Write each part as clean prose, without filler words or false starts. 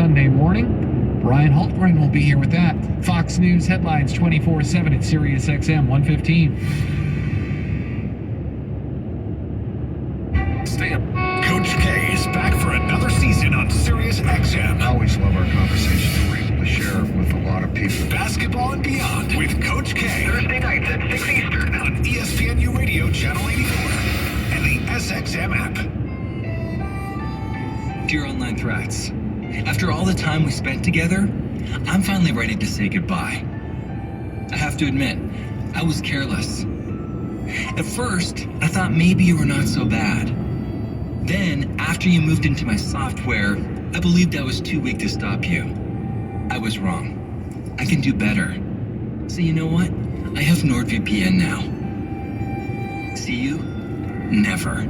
Sunday morning. Brian Holtgren will be here with that. Fox News headlines 24/7 at Sirius XM 115. Stay up. Coach K is back for another season on Sirius XM. I always love our conversations. We're able to share with a lot of people. Basketball and Beyond with Coach K. Thursday nights at 6 Eastern on ESPNU Radio Channel 84 and the SXM app. Dear online threats, after all the time we spent together, I'm finally ready to say goodbye. I have to admit, I was careless. At first, I thought maybe you were not so bad. Then, after you moved into my software, I believed I was too weak to stop you. I was wrong. I can do better. So you know what? I have NordVPN now. See you? Never.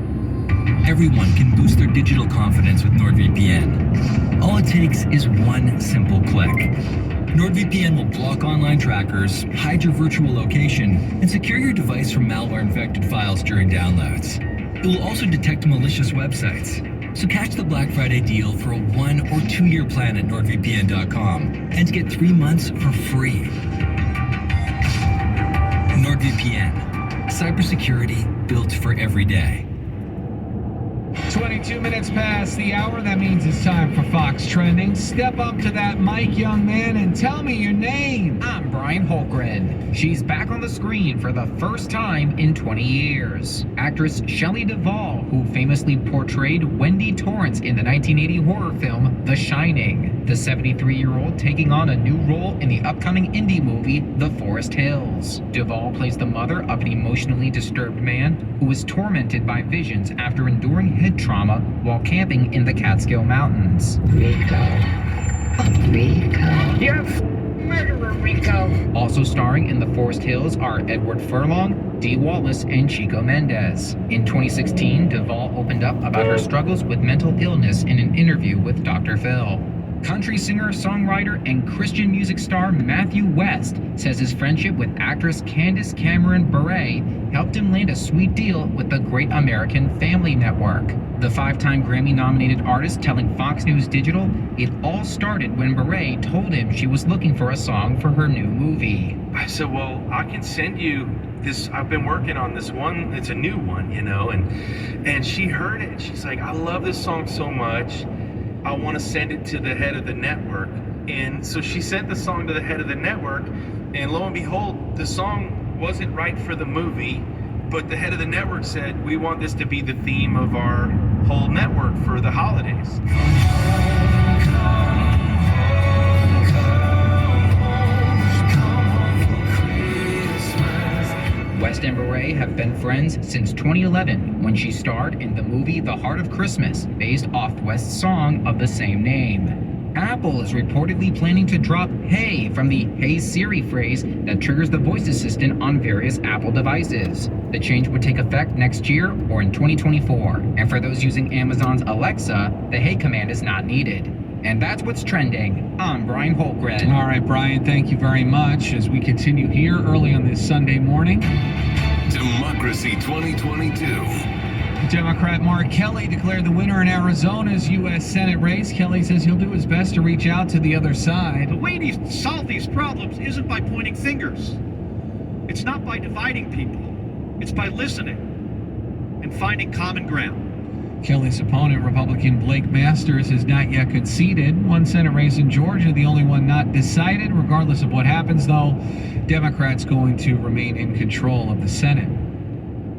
Everyone can boost their digital confidence with NordVPN. All it takes is one simple click. NordVPN will block online trackers, hide your virtual location, and secure your device from malware-infected files during downloads. It will also detect malicious websites. So catch the Black Friday deal for a 1 or 2 year plan at NordVPN.com and get 3 months for free. NordVPN. Cybersecurity built for every day. 22 minutes past the hour. That means it's time for Fox Trending. Step up to that mic, young man, and tell me your name. I'm Brian Holtgren. She's back on the screen for the first time in 20 years. Actress Shelley Duvall, who famously portrayed Wendy Torrance in the 1980 horror film The Shining. The 73-year-old taking on a new role in the upcoming indie movie The Forest Hills. Duvall plays the mother of an emotionally disturbed man who was tormented by visions after enduring head trauma while camping in the Catskill Mountains. Rico. Yes, murderer Rico. Also starring in The Forest Hills are Edward Furlong, Dee Wallace, and Chico Mendez. In 2016, Duvall opened up about her struggles with mental illness in an interview with Dr. Phil. Country singer, songwriter, and Christian music star Matthew West says his friendship with actress Candace Cameron Bure helped him land a sweet deal with the Great American Family Network. The 5-time Grammy-nominated artist telling Fox News Digital it all started when Bure told him she was looking for a song for her new movie. I said, well, I can send you this. I've been working on this one. It's a new one, you know, and she heard it. And she's like, I love this song so much. I want to send it to the head of the network. And so she sent the song to the head of the network, and lo and behold, the song wasn't right for the movie, but the head of the network said, we want this to be the theme of our whole network for the holidays. West and Bure have been friends since 2011 when she starred in the movie The Heart of Christmas, based off West's song of the same name. Apple is reportedly planning to drop "Hey" from the "Hey Siri" phrase that triggers the voice assistant on various Apple devices. The change would take effect next year or in 2024. And for those using Amazon's Alexa, the "Hey" command is not needed. And that's what's trending. I'm Brian Holtgren. All right, Brian, thank you very much as we continue here early on this Sunday morning. Democracy 2022. Democrat Mark Kelly declared the winner in Arizona's U.S. Senate race. Kelly says he'll do his best to reach out to the other side. The way to solve these problems isn't by pointing fingers. It's not by dividing people. It's by listening and finding common ground. Kelly's opponent, Republican Blake Masters, has not yet conceded. One Senate race in Georgia, the only one not decided. Regardless of what happens, though, Democrats going to remain in control of the Senate.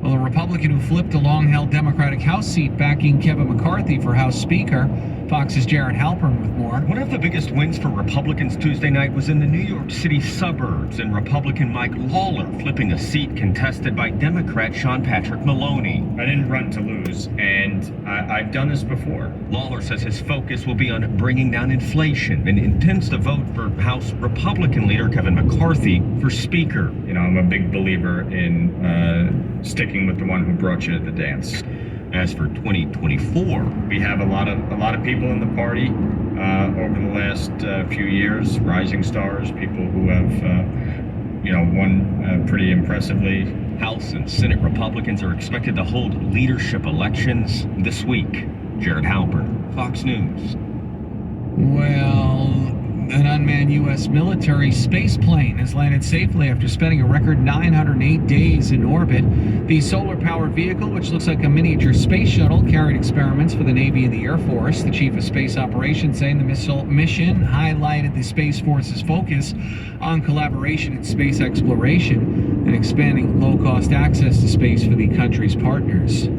Well, a Republican who flipped a long-held Democratic House seat backing Kevin McCarthy for House Speaker. Fox's Jared Halpern with more. One of the biggest wins for Republicans Tuesday night was in the New York City suburbs, and Republican Mike Lawler flipping a seat contested by Democrat Sean Patrick Maloney. I didn't run to lose, and I've done this before. Lawler says his focus will be on bringing down inflation and intends to vote for House Republican leader Kevin McCarthy for Speaker. You know, I'm a big believer in sticking with the one who brought you to the dance. As for 2024, we have a lot of people in the party over the last few years, rising stars, people who have won pretty impressively. House and Senate Republicans are expected to hold leadership elections this week. Jared Halpern, Fox News. Well, unmanned U.S. military space plane has landed safely after spending a record 908 days in orbit. The solar-powered vehicle, which looks like a miniature space shuttle, carried experiments for the Navy and the Air Force. The chief of space operations saying the mission highlighted the Space Force's focus on collaboration in space exploration and expanding low-cost access to space for the country's partners.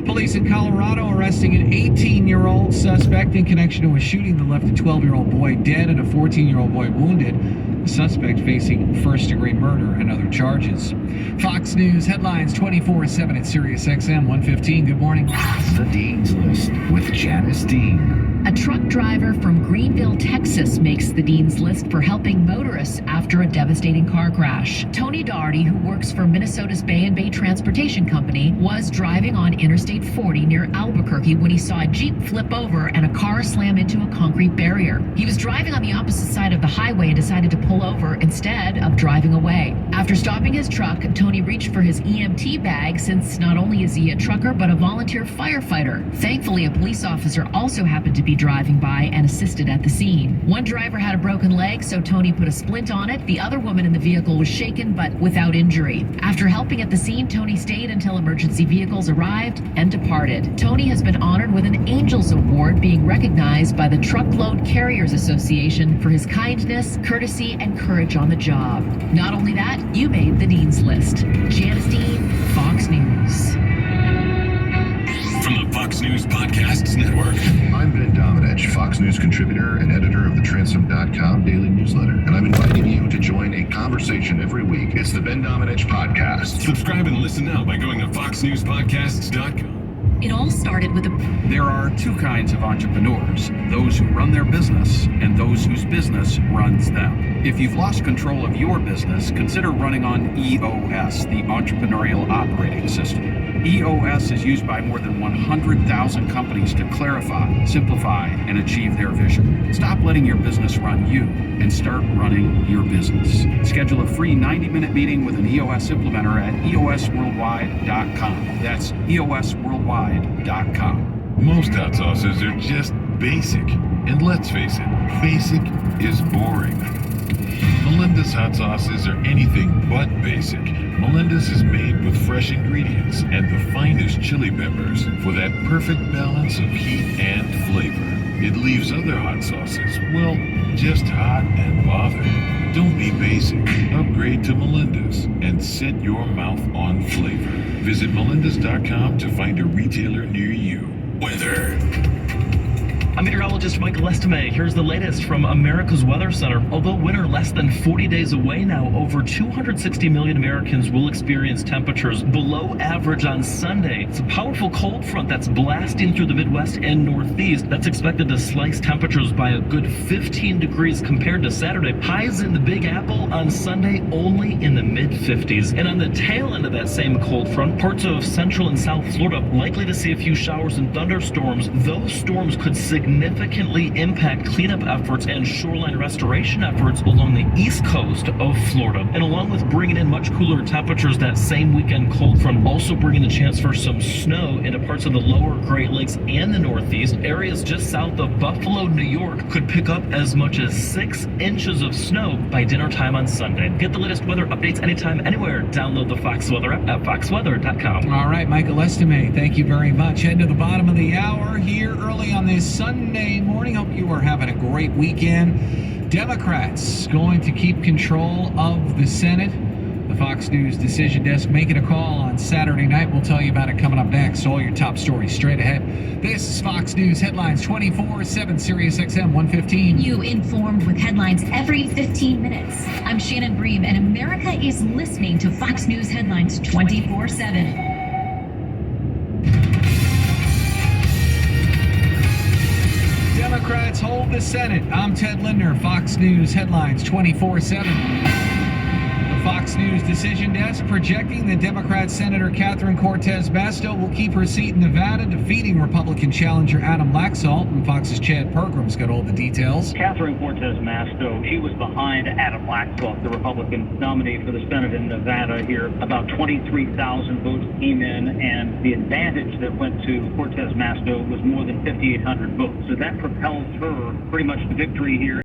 Police in Colorado arresting an 18-year-old suspect in connection to a shooting that left a 12-year-old boy dead and a 14-year-old boy wounded. The suspect facing first-degree murder and other charges. Fox News headlines 24/7 at Sirius XM 115. Good morning. The Dean's List with Janice Dean. A truck driver from Greenville, Texas makes the Dean's List for helping motorists after a devastating car crash. Tony Doherty, who works for Minnesota's Bay and Bay Transportation Company, was driving on Interstate 40 near Albuquerque when he saw a Jeep flip over and a car slam into a concrete barrier. He was driving on the opposite side of the highway and decided to pull over instead of driving away. After stopping his truck, Tony reached for his EMT bag since not only is he a trucker but a volunteer firefighter. Thankfully, a police officer also happened to be driving by and assisted at the scene. One driver had a broken leg, so Tony put a splint on it. The other woman in the vehicle was shaken but without injury. After helping at the scene, Tony stayed until emergency vehicles arrived and departed. Tony has been honored with an Angels Award, being recognized by the Truckload Carriers Association for his kindness, courtesy, and courage on the job. Not only that, you made the Dean's List. Janice Dean, Fox News. From the Fox News Podcasts Network. I'm Ben Domenech, Fox News contributor and editor of the Transom.com daily newsletter, and I'm inviting you to join a conversation every week. It's the Ben Domenech Podcast. Subscribe and listen now by going to foxnewspodcasts.com. It all started with There are two kinds of entrepreneurs, those who run their business and those whose business runs them. If you've lost control of your business, consider running on EOS, the Entrepreneurial Operating System. EOS is used by more than 100,000 companies to clarify, simplify, and achieve their vision. Stop letting your business run you and start running your business. Schedule a free 90-minute meeting with an EOS implementer at eosworldwide.com. That's eosworldwide.com. Most hot sauces are just basic. And let's face it, basic is boring. Melinda's hot sauces are anything but basic. Melinda's is made with fresh ingredients and the finest chili peppers for that perfect balance of heat and flavor. It leaves other hot sauces, well, just hot and bothered. Don't be basic. Upgrade to Melinda's and set your mouth on flavor. Visit melindas.com to find a retailer near you. Weather. I'm meteorologist Michael Estime. Here's the latest from America's Weather Center. Although winter less than 40 days away now, over 260 million Americans will experience temperatures below average on Sunday. It's a powerful cold front that's blasting through the Midwest and Northeast. That's expected to slice temperatures by a good 15 degrees compared to Saturday. Highs in the Big Apple on Sunday only in the mid-50s. And on the tail end of that same cold front, parts of central and south Florida likely to see a few showers and thunderstorms. Those storms could significantly impact cleanup efforts and shoreline restoration efforts along the east coast of Florida. And along with bringing in much cooler temperatures, that same weekend cold front also bringing the chance for some snow into parts of the lower Great Lakes and the Northeast. Areas just south of Buffalo, New York could pick up as much as 6 inches of snow by dinner time on Sunday. Get the latest weather updates anytime, anywhere. Download the Fox Weather app at foxweather.com. All right, Michael Estime, thank you very much. Heading to the bottom of the hour here early on this Sunday morning. Hope you are having a great weekend. Democrats going to keep control of the Senate. The Fox News Decision Desk making a call on Saturday night. We'll tell you about it coming up next. All your top stories straight ahead. This is Fox News Headlines 24/7, Sirius XM 115. You informed with headlines every 15 minutes. I'm Shannon Bream, and America is listening to Fox News Headlines 24/7. Democrats hold the Senate. I'm Ted Lindner, Fox News Headlines 24/7. The Fox News Decision Desk projecting that Democrat Senator Catherine Cortez Masto will keep her seat in Nevada, defeating Republican challenger Adam Laxalt. And Fox's Chad Pergram's got all the details. Catherine Cortez Masto, she was behind Adam Laxalt, the Republican nominee for the Senate in Nevada here. About 23,000 votes came in, and the advantage that went to Cortez Masto was more than 5,800 votes. So that propels her pretty much to victory here.